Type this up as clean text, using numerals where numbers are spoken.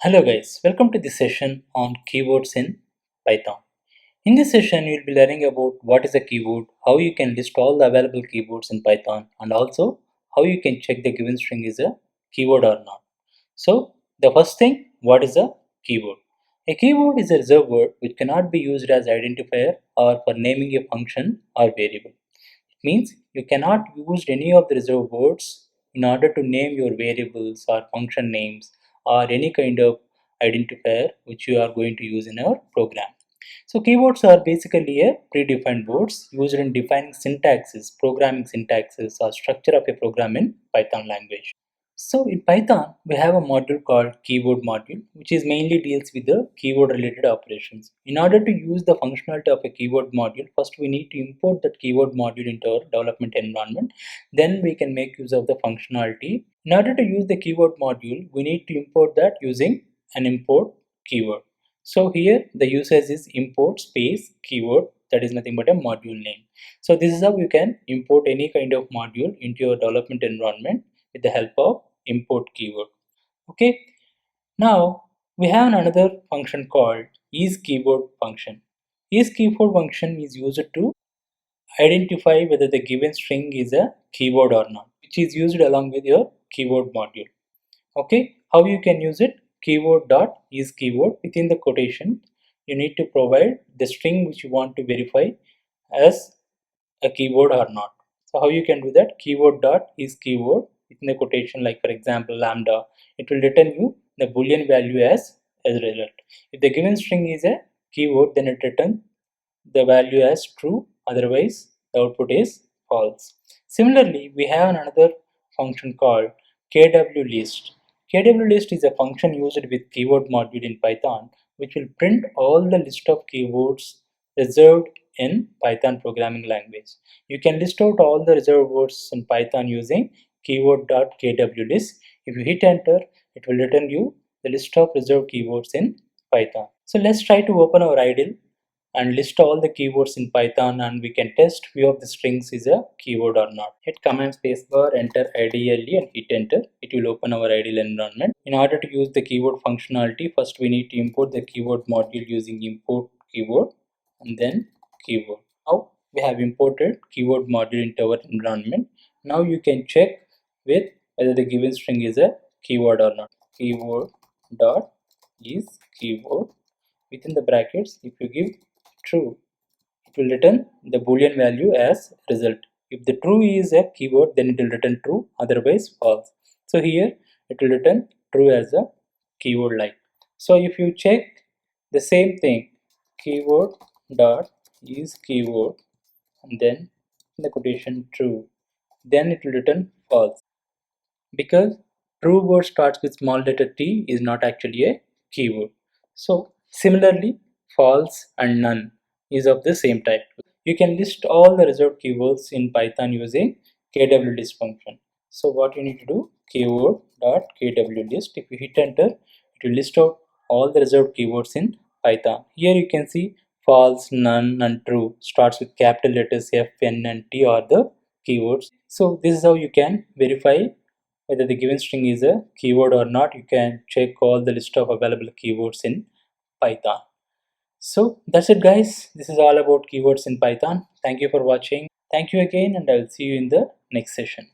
Hello guys, welcome to this session on keywords in Python. In this session, you'll be learning about what is a keyword, how you can list all the available keywords in Python, and also how you can check the given string is a keyword or not. So, the first thing, what is a keyword? A keyword is a reserved word which cannot be used as identifier or for naming a function or variable. Means you cannot use any of the reserved words in order to name your variables or function names or any kind of identifier which you are going to use in your program. So keywords are basically a predefined words used in defining syntaxes, programming syntaxes or structure of a program in Python language. So in Python, we have a module called keyword module, which is mainly deals with the keyword related operations. In order to use the functionality of a keyword module, first we need to import that keyword module into our development environment. Then we can make use of the functionality. In order to use the keyword module, we need to import that using an import keyword. So here the usage is import space keyword, that is nothing but a module name. So this is how you can import any kind of module into your development environment with the help of import keyword. Okay, now we have another function called isKeyword function. IsKeyword function is used to identify whether the given string is a keyword or not, which is used along with your keyword module. Okay, how you can use it? Keyword dot isKeyword, within the quotation you need to provide the string which you want to verify as a keyword or not. So how you can do that? Keyword dot is keyword within the quotation, like for example lambda, it will return you the boolean value as a result. If the given string is a keyword, then it returns the value as true, otherwise the output is false. Similarly, we have another function called kwlist. Kwlist is a function used with keyword module in Python, which will print all the list of keywords reserved in Python programming language. You can list out all the reserved words in Python using keyword.kwlist. If you hit enter, it will return you the list of reserved keywords in Python. So let's try to open our idle and list all the keywords in Python, and we can test few of the strings is a keyword or not. Hit command spacebar, enter IDLE and hit enter. It will open our idle environment. In order to use the keyword functionality, first we need to import the keyword module using import keyword and then keyword. Now we have imported keyword module into our environment. Now you can check with whether the given string is a keyword or not. Keyword dot is keyword, within the brackets if you give true, it will return the boolean value as result. If the true is a keyword, then it will return true, otherwise false. So here it will return true as a keyword like. So if you check the same thing, keyword dot is keyword and then in the quotation true, then it will return false, because true word starts with small letter t is not actually a keyword. So similarly, false and none is of the same type. You can list all the reserved keywords in Python using kwlist function. So what you need to do, keyword.kwlist, if you hit enter, it will list out all the reserved keywords in Python. Here you can see false, none and true starts with capital letters F, N and T are the keywords. So this is how you can verify whether the given string is a keyword or not. You can check all the list of available keywords in Python. So that's it guys. This is all about keywords in Python. Thank you for watching. Thank you again, and I'll see you in the next session.